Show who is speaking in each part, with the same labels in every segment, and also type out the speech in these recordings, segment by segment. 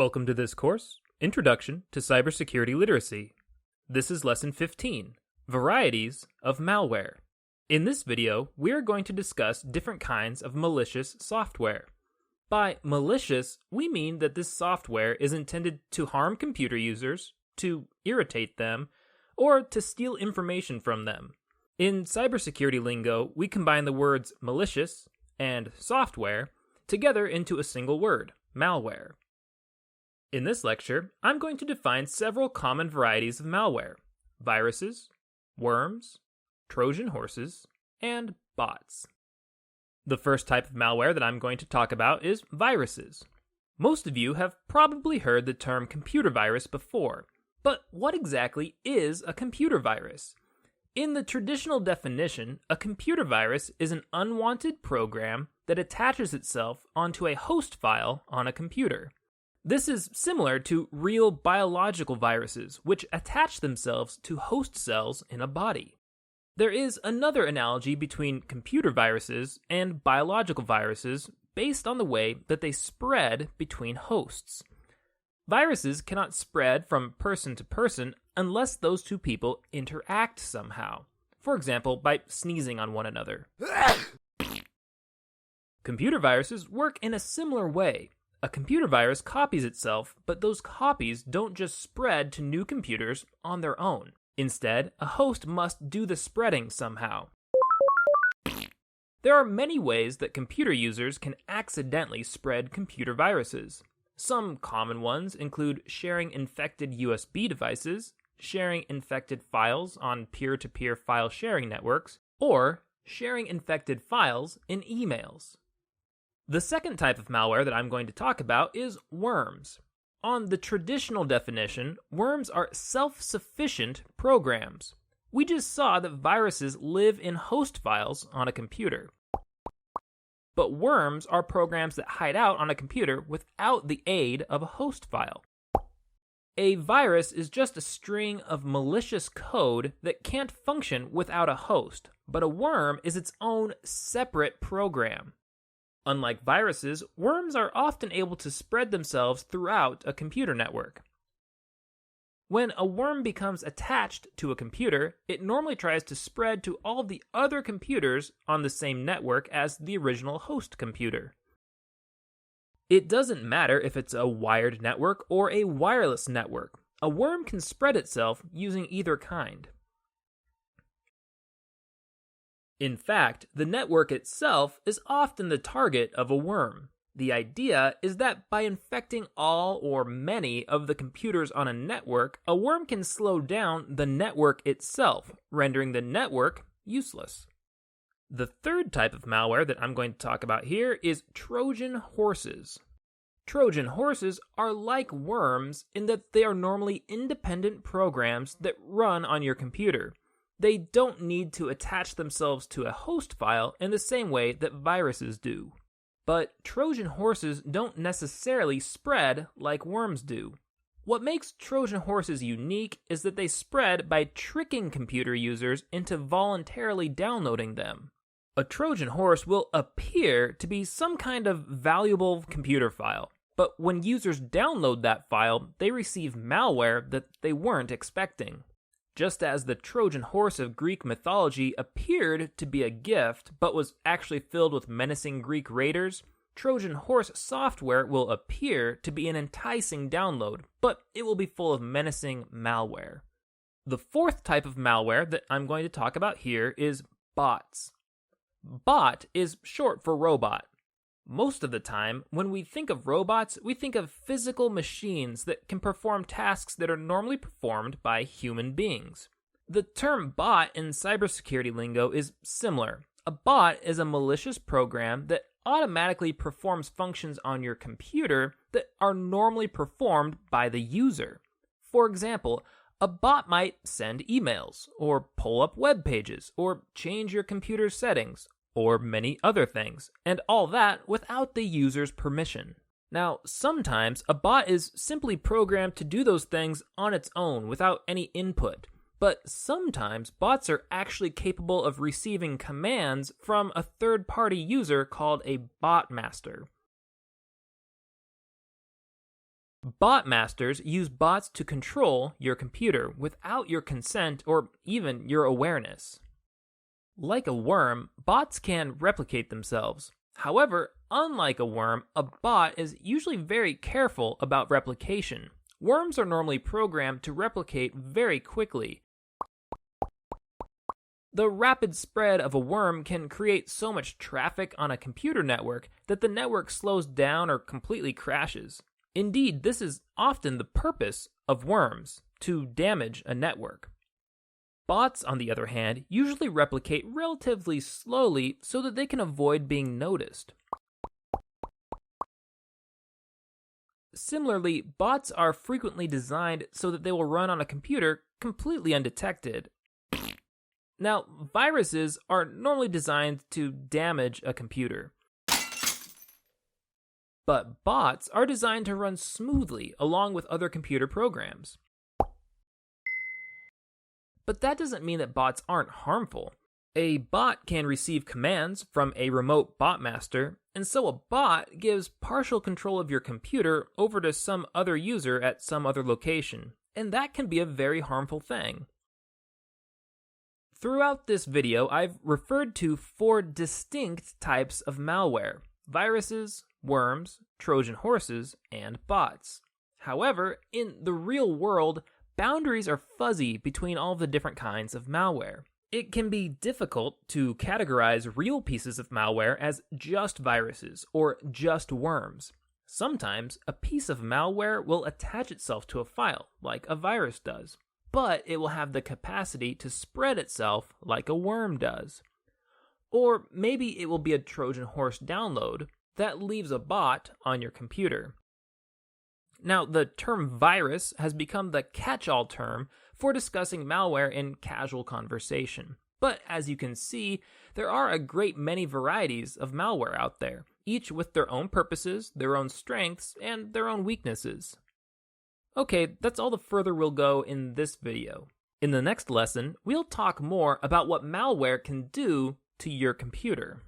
Speaker 1: Welcome to this course, Introduction to Cybersecurity Literacy. This is Lesson 15, Varieties of Malware. In this video, we are going to discuss different kinds of malicious software. By malicious, we mean that this software is intended to harm computer users, to irritate them, or to steal information from them. In cybersecurity lingo, we combine the words malicious and software together into a single word, malware. In this lecture, I'm going to define several common varieties of malware: viruses, worms, Trojan horses, and bots. The first type of malware that I'm going to talk about is viruses. Most of you have probably heard the term computer virus before, but what exactly is a computer virus? In the traditional definition, a computer virus is an unwanted program that attaches itself onto a host file on a computer. This is similar to real biological viruses, which attach themselves to host cells in a body. There is another analogy between computer viruses and biological viruses based on the way that they spread between hosts. Viruses cannot spread from person to person unless those two people interact somehow. For example, by sneezing on one another. Computer viruses work in a similar way. A computer virus copies itself, but those copies don't just spread to new computers on their own. Instead, a host must do the spreading somehow. There are many ways that computer users can accidentally spread computer viruses. Some common ones include sharing infected USB devices, sharing infected files on peer-to-peer file sharing networks, or sharing infected files in emails. The second type of malware that I'm going to talk about is worms. On the traditional definition, worms are self-sufficient programs. We just saw that viruses live in host files on a computer. But worms are programs that hide out on a computer without the aid of a host file. A virus is just a string of malicious code that can't function without a host, but a worm is its own separate program. Unlike viruses, worms are often able to spread themselves throughout a computer network. When a worm becomes attached to a computer, it normally tries to spread to all the other computers on the same network as the original host computer. It doesn't matter if it's a wired network or a wireless network. A worm can spread itself using either kind. In fact, the network itself is often the target of a worm. The idea is that by infecting all or many of the computers on a network, a worm can slow down the network itself, rendering the network useless. The third type of malware that I'm going to talk about here is Trojan horses. Trojan horses are like worms in that they are normally independent programs that run on your computer. They don't need to attach themselves to a host file in the same way that viruses do. But Trojan horses don't necessarily spread like worms do. What makes Trojan horses unique is that they spread by tricking computer users into voluntarily downloading them. A Trojan horse will appear to be some kind of valuable computer file, but when users download that file, they receive malware that they weren't expecting. Just as the Trojan horse of Greek mythology appeared to be a gift, but was actually filled with menacing Greek raiders, Trojan horse software will appear to be an enticing download, but it will be full of menacing malware. The fourth type of malware that I'm going to talk about here is bots. Bot is short for robot. Most of the time, when we think of robots, we think of physical machines that can perform tasks that are normally performed by human beings. The term bot in cybersecurity lingo is similar. A bot is a malicious program that automatically performs functions on your computer that are normally performed by the user. For example, a bot might send emails, or pull up web pages, or change your computer's settings, or many other things, and all that without the user's permission. Now, sometimes a bot is simply programmed to do those things on its own without any input, but sometimes bots are actually capable of receiving commands from a third-party user called a bot master. Bot masters use bots to control your computer without your consent or even your awareness. Like a worm, bots can replicate themselves. However, unlike a worm, a bot is usually very careful about replication. Worms are normally programmed to replicate very quickly. The rapid spread of a worm can create so much traffic on a computer network that the network slows down or completely crashes. Indeed, this is often the purpose of worms, to damage a network. Bots, on the other hand, usually replicate relatively slowly so that they can avoid being noticed. Similarly, bots are frequently designed so that they will run on a computer completely undetected. Now, viruses are normally designed to damage a computer. But bots are designed to run smoothly along with other computer programs. But that doesn't mean that bots aren't harmful. A bot can receive commands from a remote bot master, and so a bot gives partial control of your computer over to some other user at some other location, and that can be a very harmful thing. Throughout this video, I've referred to 4 distinct types of malware: viruses, worms, Trojan horses, and bots. However, in the real world, boundaries are fuzzy between all the different kinds of malware. It can be difficult to categorize real pieces of malware as just viruses or just worms. Sometimes a piece of malware will attach itself to a file, like a virus does, but it will have the capacity to spread itself like a worm does. Or maybe it will be a Trojan horse download that leaves a bot on your computer. Now, the term virus has become the catch-all term for discussing malware in casual conversation. But as you can see, there are a great many varieties of malware out there, each with their own purposes, their own strengths, and their own weaknesses. Okay, that's all the further we'll go in this video. In the next lesson, we'll talk more about what malware can do to your computer.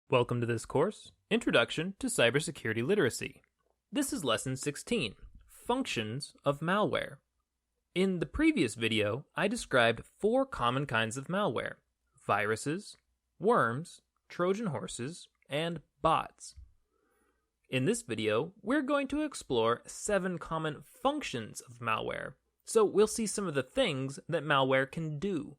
Speaker 1: Welcome to this course, Introduction to Cybersecurity Literacy. This is Lesson 16, Functions of Malware. In the previous video, I described 4 common kinds of malware: viruses, worms, Trojan horses, and bots. In this video, we're going to explore 7 common functions of malware, so we'll see some of the things that malware can do.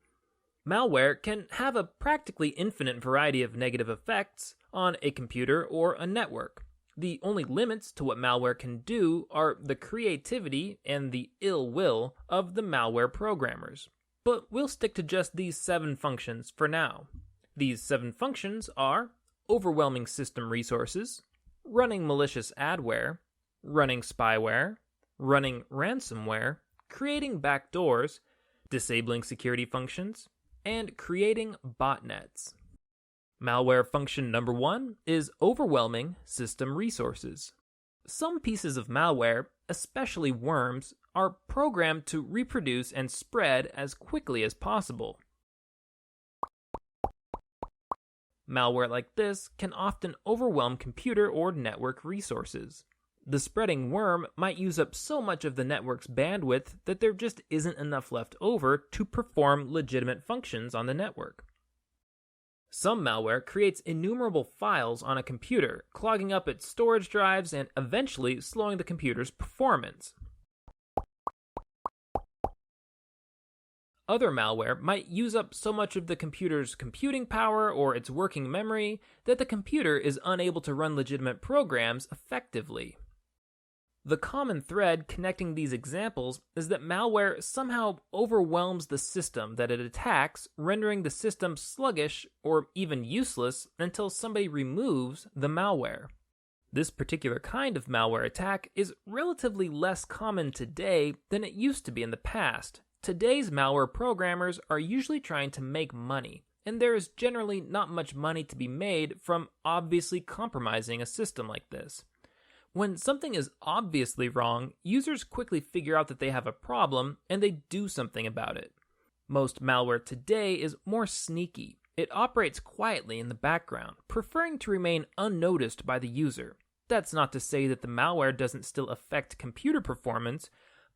Speaker 1: Malware can have a practically infinite variety of negative effects on a computer or a network. The only limits to what malware can do are the creativity and the ill will of the malware programmers. But we'll stick to just these 7 functions for now. These 7 functions are overwhelming system resources, running malicious adware, running spyware, running ransomware, creating backdoors, disabling security functions, and creating botnets. Malware function number 1 is overwhelming system resources. Some pieces of malware, especially worms, are programmed to reproduce and spread as quickly as possible. Malware like this can often overwhelm computer or network resources. The spreading worm might use up so much of the network's bandwidth that there just isn't enough left over to perform legitimate functions on the network. Some malware creates innumerable files on a computer, clogging up its storage drives and eventually slowing the computer's performance. Other malware might use up so much of the computer's computing power or its working memory that the computer is unable to run legitimate programs effectively. The common thread connecting these examples is that malware somehow overwhelms the system that it attacks, rendering the system sluggish or even useless until somebody removes the malware. This particular kind of malware attack is relatively less common today than it used to be in the past. Today's malware programmers are usually trying to make money, and there is generally not much money to be made from obviously compromising a system like this. When something is obviously wrong, users quickly figure out that they have a problem and they do something about it. Most malware today is more sneaky. It operates quietly in the background, preferring to remain unnoticed by the user. That's not to say that the malware doesn't still affect computer performance,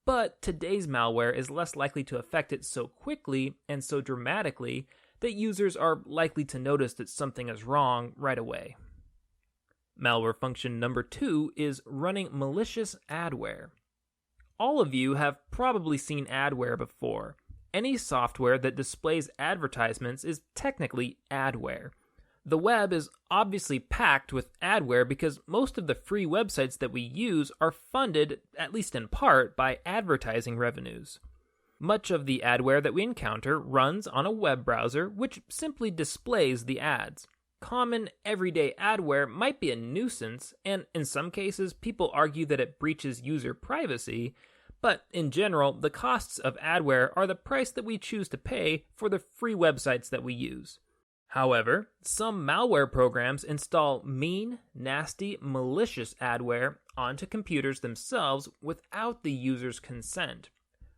Speaker 1: but today's malware is less likely to affect it so quickly and so dramatically that users are likely to notice that something is wrong right away. Malware function number 2 is running malicious adware. All of you have probably seen adware before. Any software that displays advertisements is technically adware. The web is obviously packed with adware because most of the free websites that we use are funded, at least in part, by advertising revenues. Much of the adware that we encounter runs on a web browser, which simply displays the ads. Common, everyday adware might be a nuisance, and in some cases, people argue that it breaches user privacy, but in general, the costs of adware are the price that we choose to pay for the free websites that we use. However, some malware programs install mean, nasty, malicious adware onto computers themselves without the user's consent.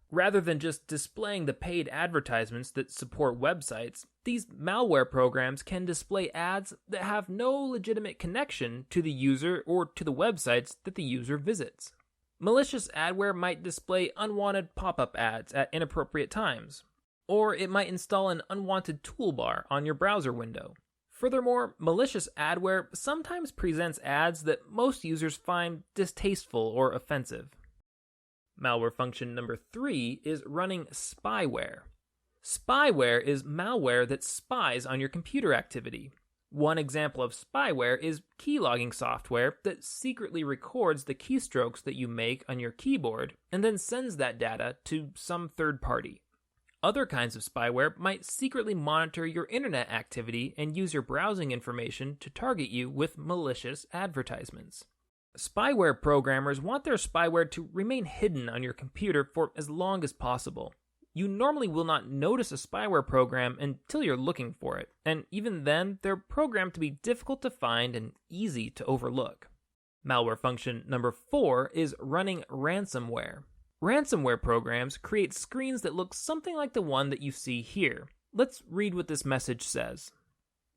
Speaker 1: Rather than just displaying the paid advertisements that support websites, these malware programs can display ads that have no legitimate connection to the user or to the websites that the user visits. Malicious adware might display unwanted pop-up ads at inappropriate times, or it might install an unwanted toolbar on your browser window. Furthermore, malicious adware sometimes presents ads that most users find distasteful or offensive. Malware function number 3 is running spyware. Spyware is malware that spies on your computer activity. One example of spyware is keylogging software that secretly records the keystrokes that you make on your keyboard and then sends that data to some third party. Other kinds of spyware might secretly monitor your internet activity and use your browsing information to target you with malicious advertisements. Spyware programmers want their spyware to remain hidden on your computer for as long as possible. You normally will not notice a spyware program until you're looking for it, and even then, they're programmed to be difficult to find and easy to overlook. Malware function number 4 is running ransomware. Ransomware programs create screens that look something like the one that you see here. Let's read what this message says.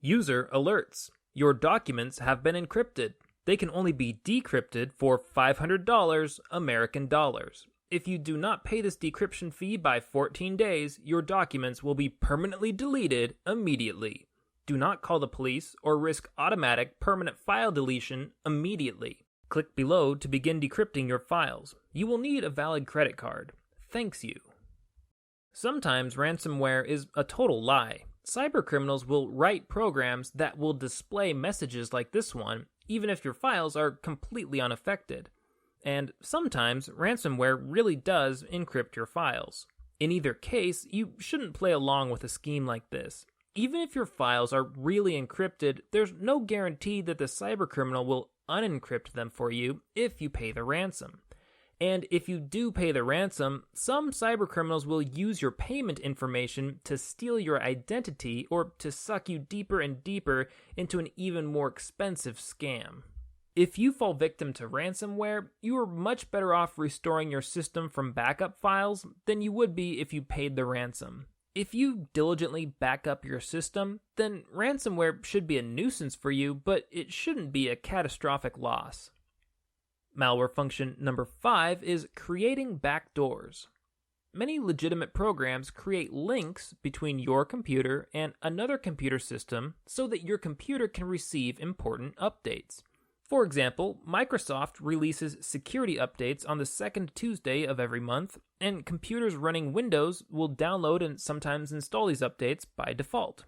Speaker 1: User alerts. Your documents have been encrypted. They can only be decrypted for $500 American dollars. If you do not pay this decryption fee by 14 days, your documents will be permanently deleted immediately. Do not call the police or risk automatic permanent file deletion immediately. Click below to begin decrypting your files. You will need a valid credit card. Thanks you. Sometimes ransomware is a total lie. Cybercriminals will write programs that will display messages like this one, even if your files are completely unaffected. And sometimes ransomware really does encrypt your files. In either case, you shouldn't play along with a scheme like this. Even if your files are really encrypted, there's no guarantee that the cybercriminal will unencrypt them for you if you pay the ransom. And if you do pay the ransom, some cybercriminals will use your payment information to steal your identity or to suck you deeper and deeper into an even more expensive scam. If you fall victim to ransomware, you are much better off restoring your system from backup files than you would be if you paid the ransom. If you diligently back up your system, then ransomware should be a nuisance for you, but it shouldn't be a catastrophic loss. Malware function number 5 is creating backdoors. Many legitimate programs create links between your computer and another computer system so that your computer can receive important updates. For example, Microsoft releases security updates on the second Tuesday of every month, and computers running Windows will download and sometimes install these updates by default.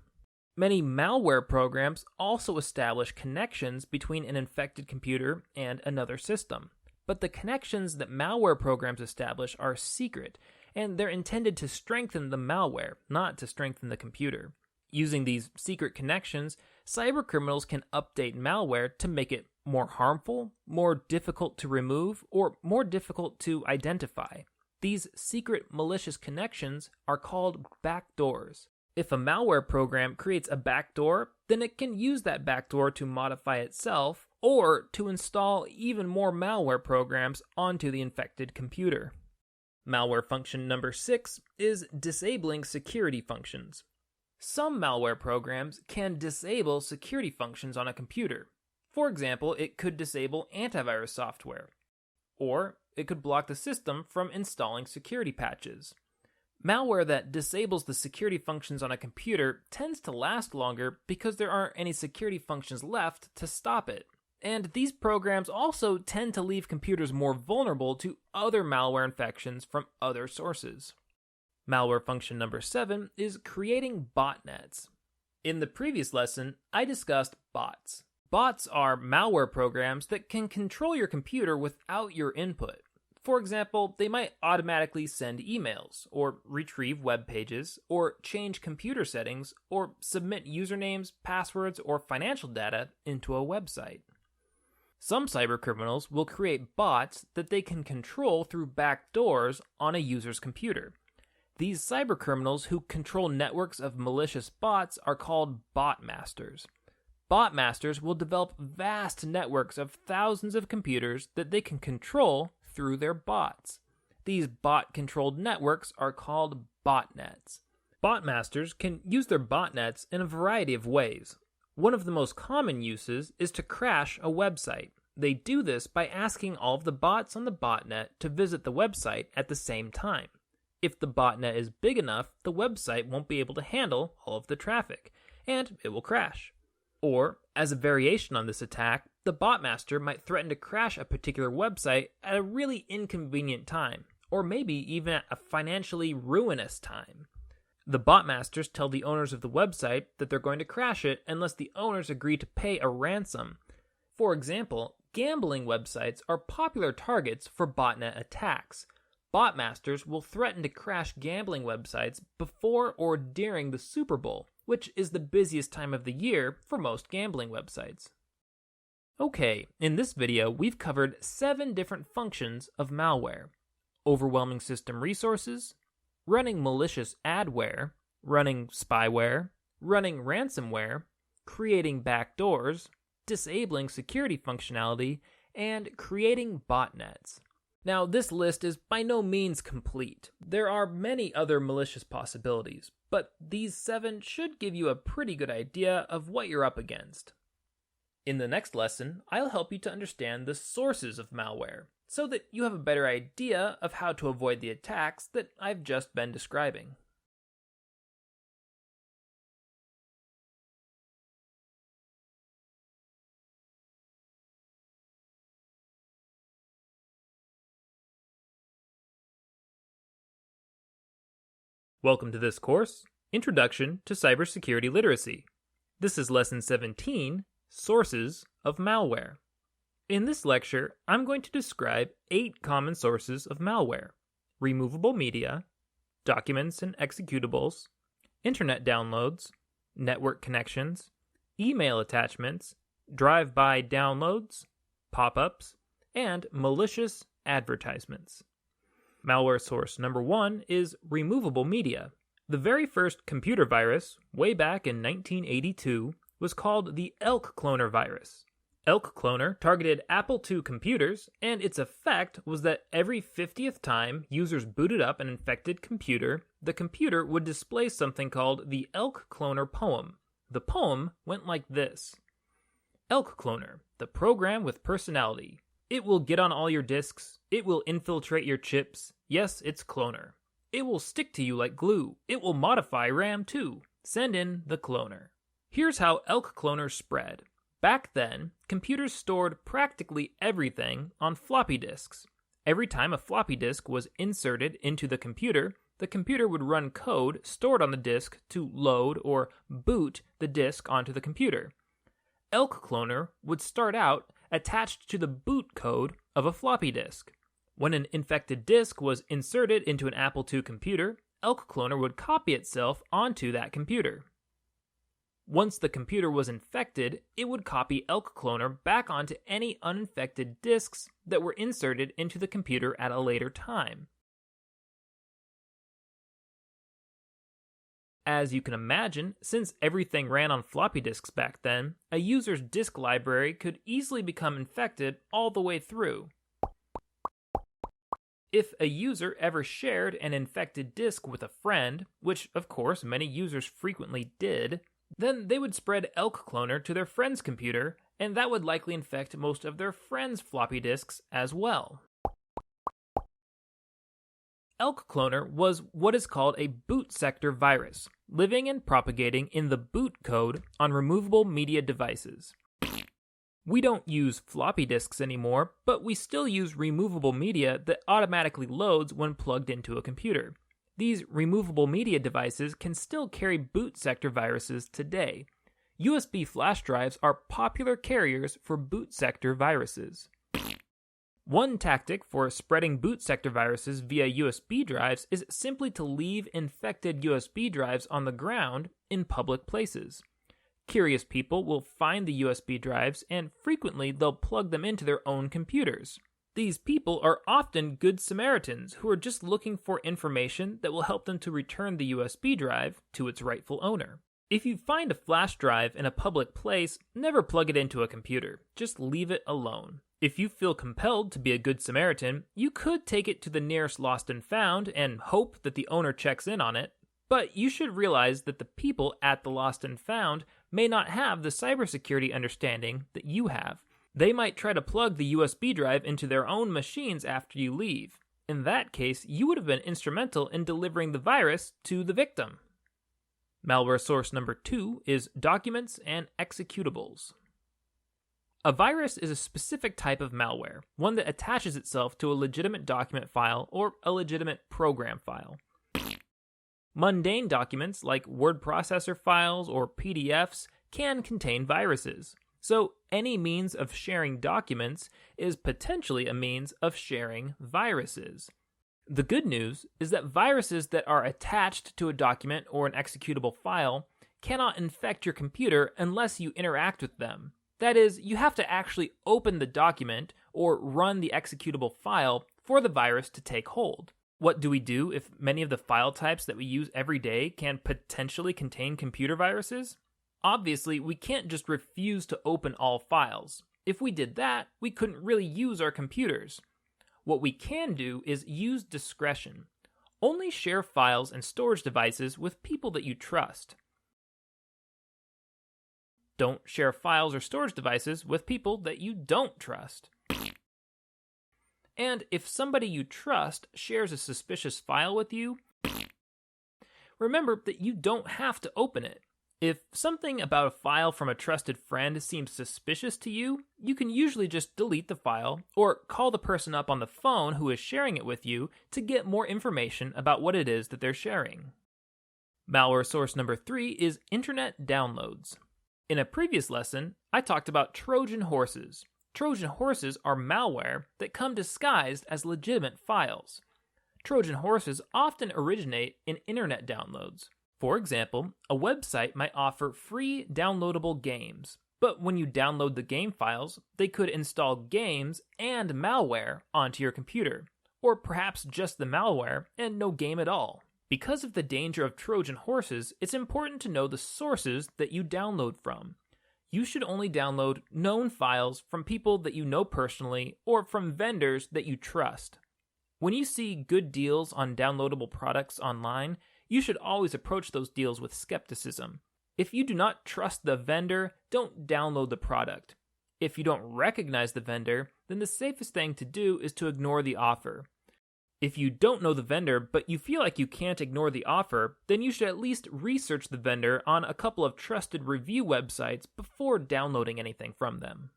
Speaker 1: Many malware programs also establish connections between an infected computer and another system. But the connections that malware programs establish are secret, and they're intended to strengthen the malware, not to strengthen the computer. Using these secret connections, cybercriminals can update malware to make it more harmful, more difficult to remove, or more difficult to identify. These secret malicious connections are called backdoors. If a malware program creates a backdoor, then it can use that backdoor to modify itself or to install even more malware programs onto the infected computer. Malware function number 6 is disabling security functions. Some malware programs can disable security functions on a computer. For example, it could disable antivirus software, or it could block the system from installing security patches. Malware that disables the security functions on a computer tends to last longer because there aren't any security functions left to stop it. And these programs also tend to leave computers more vulnerable to other malware infections from other sources. Malware function number 7 is creating botnets. In the previous lesson, I discussed bots. Bots are malware programs that can control your computer without your input. For example, they might automatically send emails, or retrieve web pages, or change computer settings, or submit usernames, passwords, or financial data into a website. Some cybercriminals will create bots that they can control through backdoors on a user's computer. These cybercriminals who control networks of malicious bots are called botmasters. Botmasters will develop vast networks of thousands of computers that they can control through their bots. These bot-controlled networks are called botnets. Botmasters can use their botnets in a variety of ways. One of the most common uses is to crash a website. They do this by asking all of the bots on the botnet to visit the website at the same time. If the botnet is big enough, the website won't be able to handle all of the traffic, and it will crash. Or, as a variation on this attack, the botmaster might threaten to crash a particular website at a really inconvenient time, or maybe even at a financially ruinous time. The botmasters tell the owners of the website that they're going to crash it unless the owners agree to pay a ransom. For example, gambling websites are popular targets for botnet attacks. Botmasters will threaten to crash gambling websites before or during the Super Bowl, which is the busiest time of the year for most gambling websites. Okay, in this video, we've covered 7 different functions of malware: overwhelming system resources, running malicious adware, running spyware, running ransomware, creating backdoors, disabling security functionality, and creating botnets. Now, this list is by no means complete. There are many other malicious possibilities, but these 7 should give you a pretty good idea of what you're up against. In the next lesson, I'll help you to understand the sources of malware, so that you have a better idea of how to avoid the attacks that I've just been describing. Welcome to this course, Introduction to Cybersecurity Literacy. This is Lesson 17, Sources of Malware. In this lecture, I'm going to describe 8 common sources of malware: removable media, documents and executables, internet downloads, network connections, email attachments, drive-by downloads, pop-ups, and malicious advertisements. Malware source number 1 is removable media. The very first computer virus, way back in 1982, was called the Elk Cloner virus. Elk Cloner targeted Apple II computers, and its effect was that every 50th time users booted up an infected computer, the computer would display something called the Elk Cloner poem. The poem went like this: Elk Cloner, the program with personality. It will get on all your disks. It will infiltrate your chips. Yes, it's Cloner. It will stick to you like glue. It will modify RAM too. Send in the Cloner. Here's how Elk Cloner spread. Back then, computers stored practically everything on floppy disks. Every time a floppy disk was inserted into the computer would run code stored on the disk to load or boot the disk onto the computer. Elk Cloner would start out attached to the boot code of a floppy disk. When an infected disk was inserted into an Apple II computer, Elk Cloner would copy itself onto that computer. Once the computer was infected, it would copy Elk Cloner back onto any uninfected disks that were inserted into the computer at a later time. As you can imagine, since everything ran on floppy disks back then, a user's disk library could easily become infected all the way through. If a user ever shared an infected disk with a friend, which of course many users frequently did, then they would spread Elk Cloner to their friend's computer, and that would likely infect most of their friends' floppy disks as well. Elk Cloner was what is called a boot sector virus, living and propagating in the boot code on removable media devices. We don't use floppy disks anymore, but we still use removable media that automatically loads when plugged into a computer. These removable media devices can still carry boot sector viruses today. USB flash drives are popular carriers for boot sector viruses. One tactic for spreading boot sector viruses via USB drives is simply to leave infected USB drives on the ground in public places. Curious people will find the USB drives, and frequently they'll plug them into their own computers. These people are often good Samaritans who are just looking for information that will help them to return the USB drive to its rightful owner. If you find a flash drive in a public place, never plug it into a computer. Just leave it alone. If you feel compelled to be a good Samaritan, you could take it to the nearest lost and found and hope that the owner checks in on it, but you should realize that the people at the lost and found may not have the cybersecurity understanding that you have. They might try to plug the USB drive into their own machines after you leave. In that case, you would have been instrumental in delivering the virus to the victim. Malware source number 2 is documents and executables. A virus is a specific type of malware, one that attaches itself to a legitimate document file or a legitimate program file. Mundane documents like word processor files or PDFs can contain viruses, so any means of sharing documents is potentially a means of sharing viruses. The good news is that viruses that are attached to a document or an executable file cannot infect your computer unless you interact with them. That is, you have to actually open the document or run the executable file for the virus to take hold. What do we do if many of the file types that we use every day can potentially contain computer viruses? Obviously, we can't just refuse to open all files. If we did that, we couldn't really use our computers. What we can do is use discretion. Only share files and storage devices with people that you trust. Don't share files or storage devices with people that you don't trust. And if somebody you trust shares a suspicious file with you, remember that you don't have to open it. If something about a file from a trusted friend seems suspicious to you, you can usually just delete the file or call the person up on the phone who is sharing it with you to get more information about what it is that they're sharing. Malware source number 3 is internet downloads. In a previous lesson, I talked about Trojan Horses. Trojan Horses are malware that come disguised as legitimate files. Trojan Horses often originate in internet downloads. For example, a website might offer free downloadable games, but when you download the game files, they could install games and malware onto your computer, or perhaps just the malware and no game at all. Because of the danger of Trojan Horses, it's important to know the sources that you download from. You should only download known files from people that you know personally or from vendors that you trust. When you see good deals on downloadable products online, you should always approach those deals with skepticism. If you do not trust the vendor, don't download the product. If you don't recognize the vendor, then the safest thing to do is to ignore the offer. If you don't know the vendor, but you feel like you can't ignore the offer, then you should at least research the vendor on a couple of trusted review websites before downloading anything from them.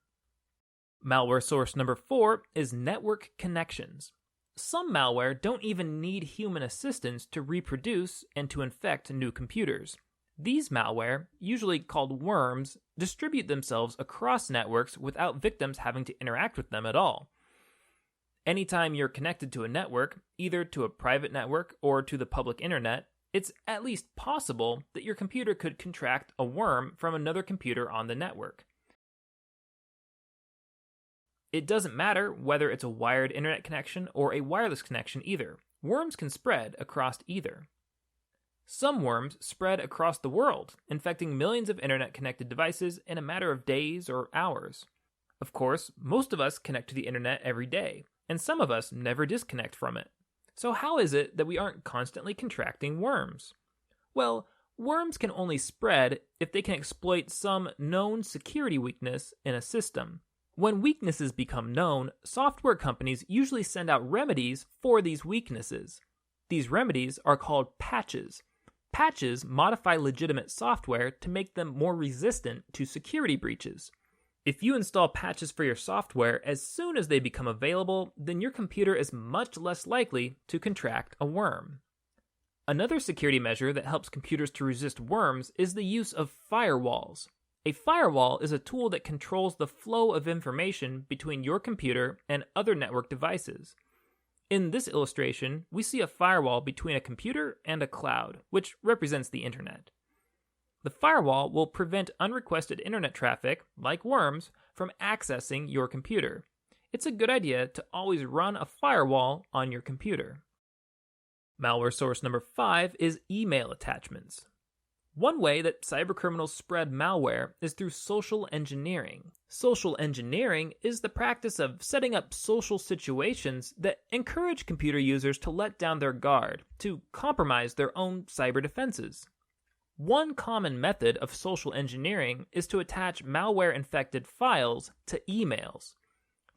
Speaker 1: Malware source number 4 is network connections. Some malware don't even need human assistance to reproduce and to infect new computers. These malware, usually called worms, distribute themselves across networks without victims having to interact with them at all. Anytime you're connected to a network, either to a private network or to the public internet, it's at least possible that your computer could contract a worm from another computer on the network. It doesn't matter whether it's a wired internet connection or a wireless connection either. Worms can spread across either. Some worms spread across the world, infecting millions of internet-connected devices in a matter of days or hours. Of course, most of us connect to the internet every day, and some of us never disconnect from it. So how is it that we aren't constantly contracting worms? Well, worms can only spread if they can exploit some known security weakness in a system. When weaknesses become known, software companies usually send out remedies for these weaknesses. These remedies are called patches. Patches modify legitimate software to make them more resistant to security breaches. If you install patches for your software as soon as they become available, then your computer is much less likely to contract a worm. Another security measure that helps computers to resist worms is the use of firewalls. A firewall is a tool that controls the flow of information between your computer and other network devices. In this illustration, we see a firewall between a computer and a cloud, which represents the internet. The firewall will prevent unrequested internet traffic, like worms, from accessing your computer. It's a good idea to always run a firewall on your computer. Malware source number 5 is email attachments. One way that cybercriminals spread malware is through social engineering. Social engineering is the practice of setting up social situations that encourage computer users to let down their guard, to compromise their own cyber defenses. One common method of social engineering is to attach malware-infected files to emails.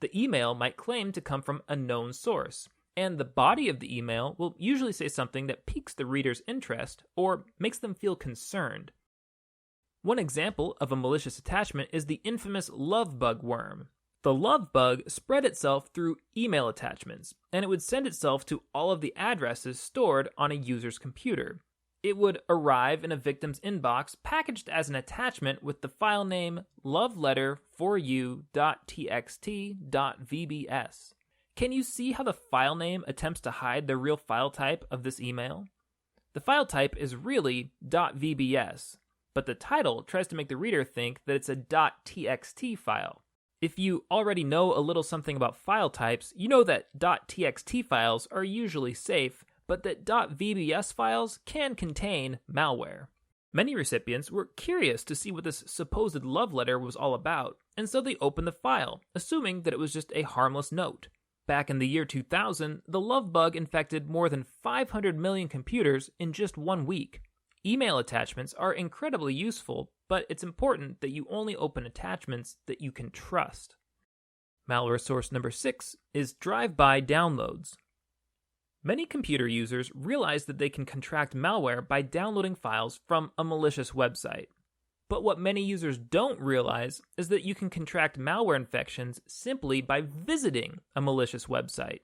Speaker 1: The email might claim to come from a known source, and the body of the email will usually say something that piques the reader's interest or makes them feel concerned. One example of a malicious attachment is the infamous love bug worm. The love bug spread itself through email attachments, and it would send itself to all of the addresses stored on a user's computer. It would arrive in a victim's inbox packaged as an attachment with the file name loveletterforyou.txt.vbs. Can you see how the file name attempts to hide the real file type of this email? The file type is really .vbs, but the title tries to make the reader think that it's a .txt file. If you already know a little something about file types, you know that .txt files are usually safe, but that .vbs files can contain malware. Many recipients were curious to see what this supposed love letter was all about, and so they opened the file, assuming that it was just a harmless note. Back in the year 2000, the love bug infected more than 500 million computers in just 1 week. Email attachments are incredibly useful, but it's important that you only open attachments that you can trust. Malware source number 6 is drive-by downloads. Many computer users realize that they can contract malware by downloading files from a malicious website. But what many users don't realize is that you can contract malware infections simply by visiting a malicious website.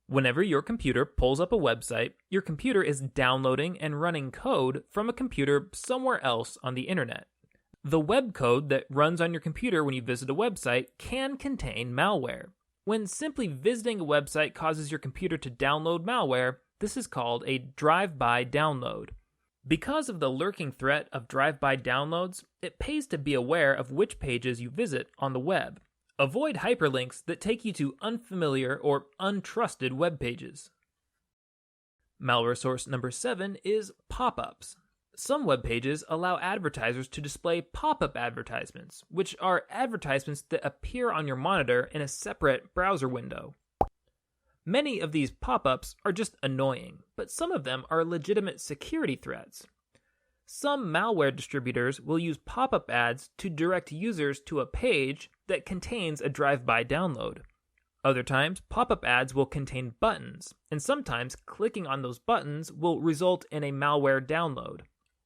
Speaker 1: Whenever your computer pulls up a website, your computer is downloading and running code from a computer somewhere else on the internet. The web code that runs on your computer when you visit a website can contain malware. When simply visiting a website causes your computer to download malware, this is called a drive-by download. Because of the lurking threat of drive-by downloads, it pays to be aware of which pages you visit on the web. Avoid hyperlinks that take you to unfamiliar or untrusted web pages. Malware source number 7 is pop-ups. Some web pages allow advertisers to display pop-up advertisements, which are advertisements that appear on your monitor in a separate browser window. Many of these pop-ups are just annoying, but some of them are legitimate security threats. Some malware distributors will use pop-up ads to direct users to a page that contains a drive-by download. Other times, pop-up ads will contain buttons, and sometimes clicking on those buttons will result in a malware download.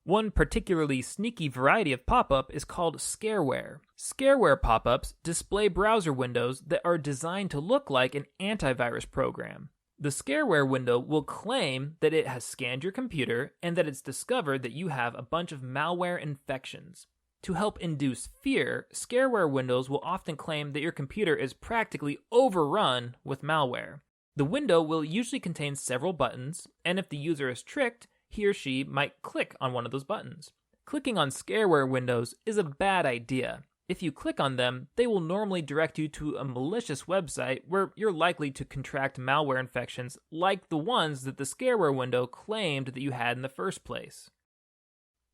Speaker 1: One particularly sneaky variety of pop-up is called scareware. Scareware pop-ups display browser windows that are designed to look like an antivirus program. The scareware window will claim that it has scanned your computer and that it's discovered that you have a bunch of malware infections. To help induce fear, scareware windows will often claim that your computer is practically overrun with malware. The window will usually contain several buttons, and if the user is tricked, he or she might click on one of those buttons. Clicking on scareware windows is a bad idea. If you click on them, they will normally direct you to a malicious website where you're likely to contract malware infections like the ones that the scareware window claimed that you had in the first place.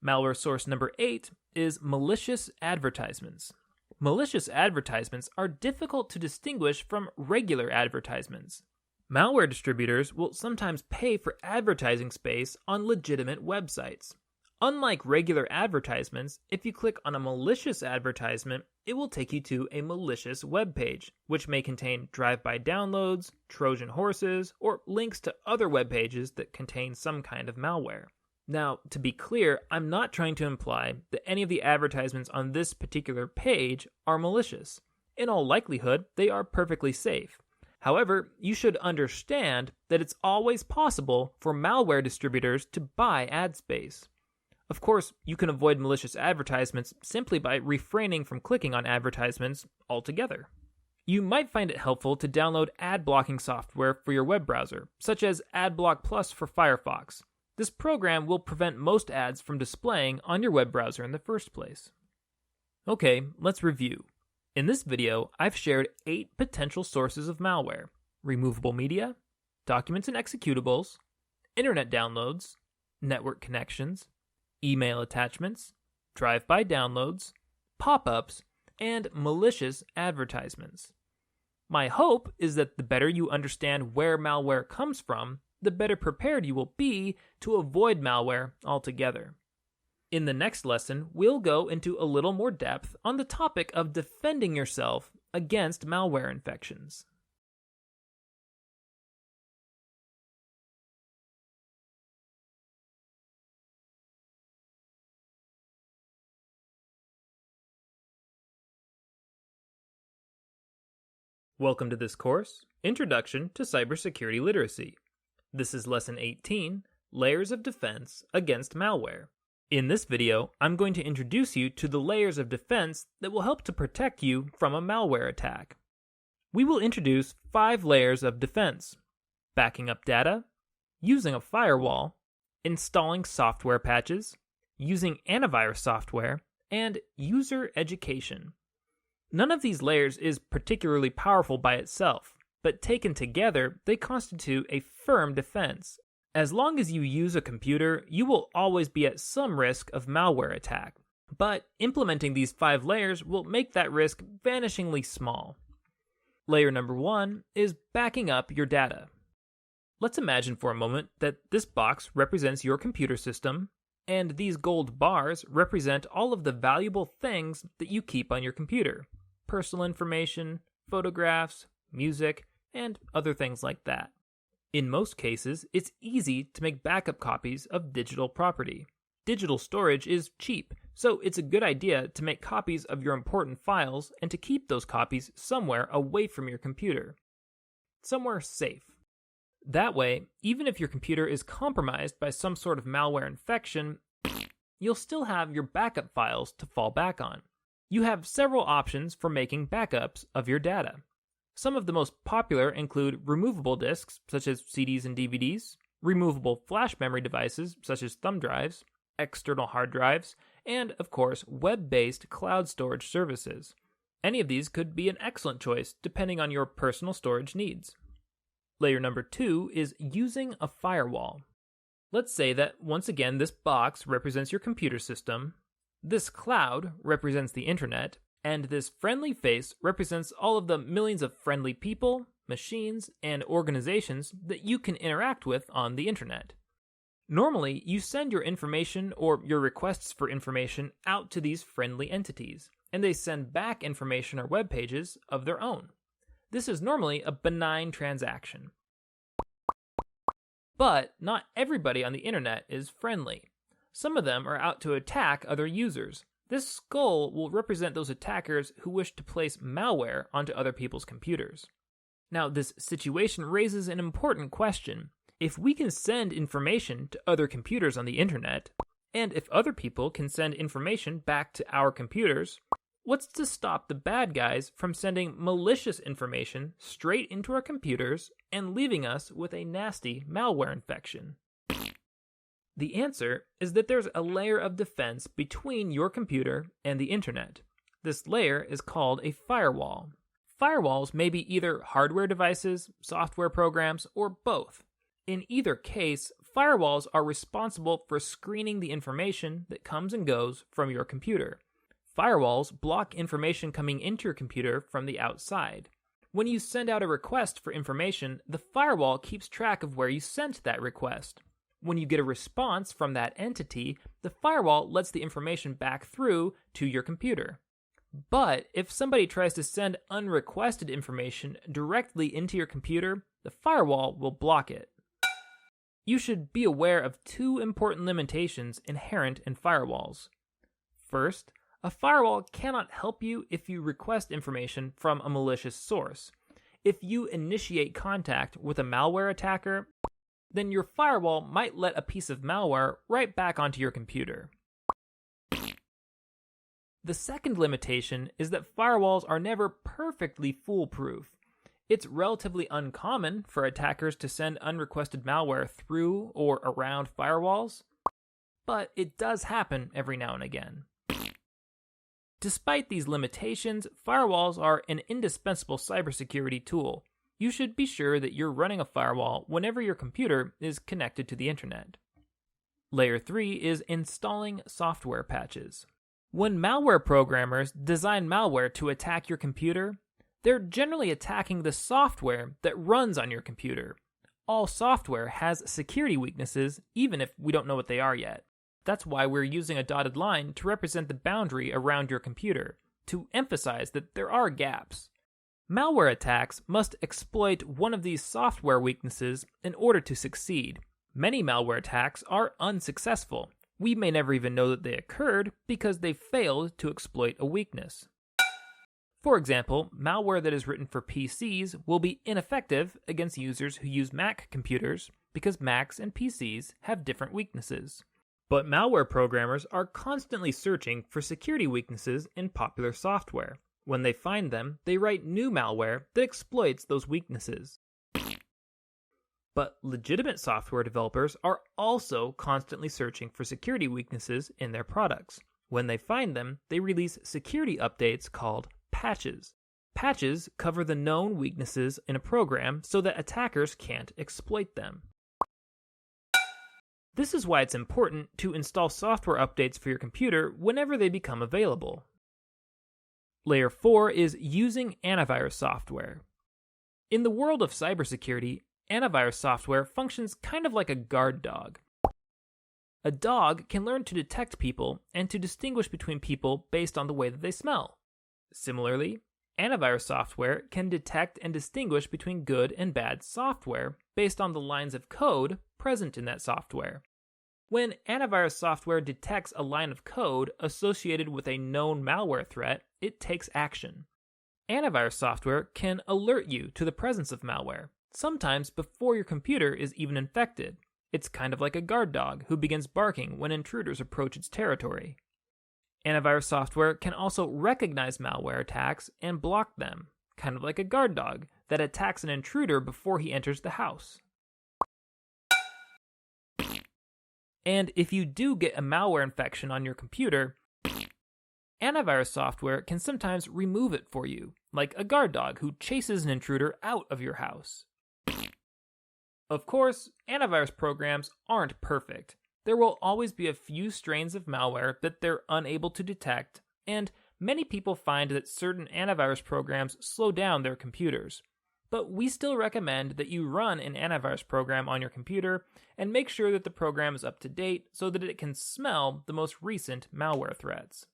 Speaker 1: Malware source number 8 is malicious advertisements. Malicious advertisements are difficult to distinguish from regular advertisements. Malware distributors will sometimes pay for advertising space on legitimate websites. Unlike regular advertisements, if you click on a malicious advertisement, it will take you to a malicious web page, which may contain drive-by downloads, Trojan Horses, or links to other web pages that contain some kind of malware. Now, to be clear, I'm not trying to imply that any of the advertisements on this particular page are malicious. In all likelihood, they are perfectly safe. However, you should understand that it's always possible for malware distributors to buy ad space. Of course, you can avoid malicious advertisements simply by refraining from clicking on advertisements altogether. You might find it helpful to download ad blocking software for your web browser, such as AdBlock Plus for Firefox. This program will prevent most ads from displaying on your web browser in the first place. Okay, let's review. In this video, I've shared 8 potential sources of malware: removable media, documents and executables, internet downloads, network connections, email attachments, drive-by downloads, pop-ups, and malicious advertisements. My hope is that the better you understand where malware comes from, the better prepared you will be to avoid malware altogether. In the next lesson, we'll go into a little more depth on the topic of defending yourself against malware infections. Welcome to this course, Introduction to Cybersecurity Literacy. This is Lesson 18, Layers of Defense Against Malware. In this video, I'm going to introduce you to the layers of defense that will help to protect you from a malware attack. We will introduce 5 layers of defense: backing up data, using a firewall, installing software patches, using antivirus software, and user education. None of these layers is particularly powerful by itself, but taken together, they constitute a firm defense. As long as you use a computer, you will always be at some risk of malware attack. But implementing these 5 layers will make that risk vanishingly small. Layer number 1 is backing up your data. Let's imagine for a moment that this box represents your computer system, and these gold bars represent all of the valuable things that you keep on your computer: personal information, photographs, music, and other things like that. In most cases, it's easy to make backup copies of digital property. Digital storage is cheap, so it's a good idea to make copies of your important files and to keep those copies somewhere away from your computer. Somewhere safe. That way, even if your computer is compromised by some sort of malware infection, you'll still have your backup files to fall back on. You have several options for making backups of your data. Some of the most popular include removable disks, such as CDs and DVDs, removable flash memory devices, such as thumb drives, external hard drives, and, of course, web-based cloud storage services. Any of these could be an excellent choice, depending on your personal storage needs. Layer number 2 is using a firewall. Let's say that, once again, this box represents your computer system, this cloud represents the internet, and this friendly face represents all of the millions of friendly people, machines, and organizations that you can interact with on the internet. Normally, you send your information or your requests for information out to these friendly entities, and they send back information or web pages of their own. This is normally a benign transaction. But not everybody on the internet is friendly. Some of them are out to attack other users. This skull will represent those attackers who wish to place malware onto other people's computers. Now, this situation raises an important question. If we can send information to other computers on the internet, and if other people can send information back to our computers, what's to stop the bad guys from sending malicious information straight into our computers and leaving us with a nasty malware infection? The answer is that there's a layer of defense between your computer and the internet. This layer is called a firewall. Firewalls may be either hardware devices, software programs, or both. In either case, firewalls are responsible for screening the information that comes and goes from your computer. Firewalls block information coming into your computer from the outside. When you send out a request for information, the firewall keeps track of where you sent that request. When you get a response from that entity, the firewall lets the information back through to your computer. But if somebody tries to send unrequested information directly into your computer, the firewall will block it. You should be aware of two important limitations inherent in firewalls. First, a firewall cannot help you if you request information from a malicious source. If you initiate contact with a malware attacker, then your firewall might let a piece of malware right back onto your computer. The second limitation is that firewalls are never perfectly foolproof. It's relatively uncommon for attackers to send unrequested malware through or around firewalls, but it does happen every now and again. Despite these limitations, firewalls are an indispensable cybersecurity tool. You should be sure that you're running a firewall whenever your computer is connected to the internet. Layer 3 is installing software patches. When malware programmers design malware to attack your computer, they're generally attacking the software that runs on your computer. All software has security weaknesses, even if we don't know what they are yet. That's why we're using a dotted line to represent the boundary around your computer, to emphasize that there are gaps. Malware attacks must exploit one of these software weaknesses in order to succeed. Many malware attacks are unsuccessful. We may never even know that they occurred because they failed to exploit a weakness. For example, malware that is written for PCs will be ineffective against users who use Mac computers because Macs and PCs have different weaknesses. But malware programmers are constantly searching for security weaknesses in popular software. When they find them, they write new malware that exploits those weaknesses. But legitimate software developers are also constantly searching for security weaknesses in their products. When they find them, they release security updates called patches. Patches cover the known weaknesses in a program so that attackers can't exploit them. This is why it's important to install software updates for your computer whenever they become available. Layer 4 is using antivirus software. In the world of cybersecurity, antivirus software functions kind of like a guard dog. A dog can learn to detect people and to distinguish between people based on the way that they smell. Similarly, antivirus software can detect and distinguish between good and bad software based on the lines of code present in that software. When antivirus software detects a line of code associated with a known malware threat, it takes action. Antivirus software can alert you to the presence of malware, sometimes before your computer is even infected. It's kind of like a guard dog who begins barking when intruders approach its territory. Antivirus software can also recognize malware attacks and block them, kind of like a guard dog that attacks an intruder before he enters the house. And if you do get a malware infection on your computer, antivirus software can sometimes remove it for you, like a guard dog who chases an intruder out of your house. Of course, antivirus programs aren't perfect. There will always be a few strains of malware that they're unable to detect, and many people find that certain antivirus programs slow down their computers. But we still recommend that you run an antivirus program on your computer and make sure that the program is up to date so that it can smell the most recent malware threats.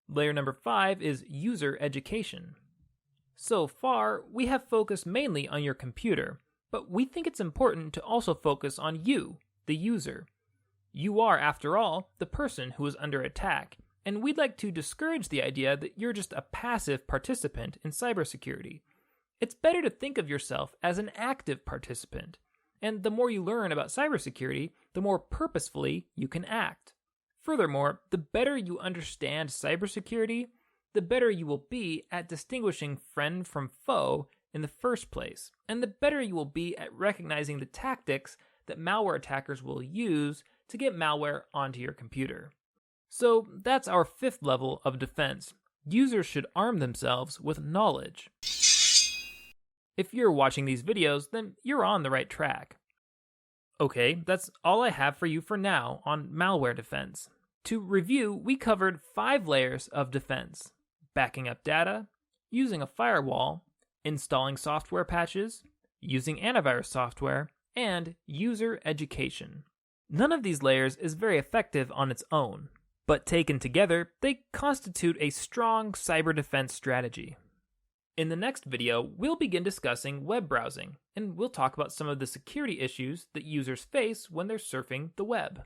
Speaker 1: Layer number 5 is user education. So far, we have focused mainly on your computer, but we think it's important to also focus on you, the user. You are, after all, the person who is under attack, and we'd like to discourage the idea that you're just a passive participant in cybersecurity. It's better to think of yourself as an active participant, and the more you learn about cybersecurity, the more purposefully you can act. Furthermore, the better you understand cybersecurity, the better you will be at distinguishing friend from foe in the first place, and the better you will be at recognizing the tactics that malware attackers will use to get malware onto your computer. So that's our 5th level of defense, users should arm themselves with knowledge. If you're watching these videos, then you're on the right track. Okay, that's all I have for you for now on malware defense. To review, we covered 5 layers of defense: backing up data, using a firewall, installing software patches, using antivirus software, and user education. None of these layers is very effective on its own, but taken together, they constitute a strong cyber defense strategy. In the next video, we'll begin discussing web browsing, and we'll talk about some of the security issues that users face when they're surfing the web.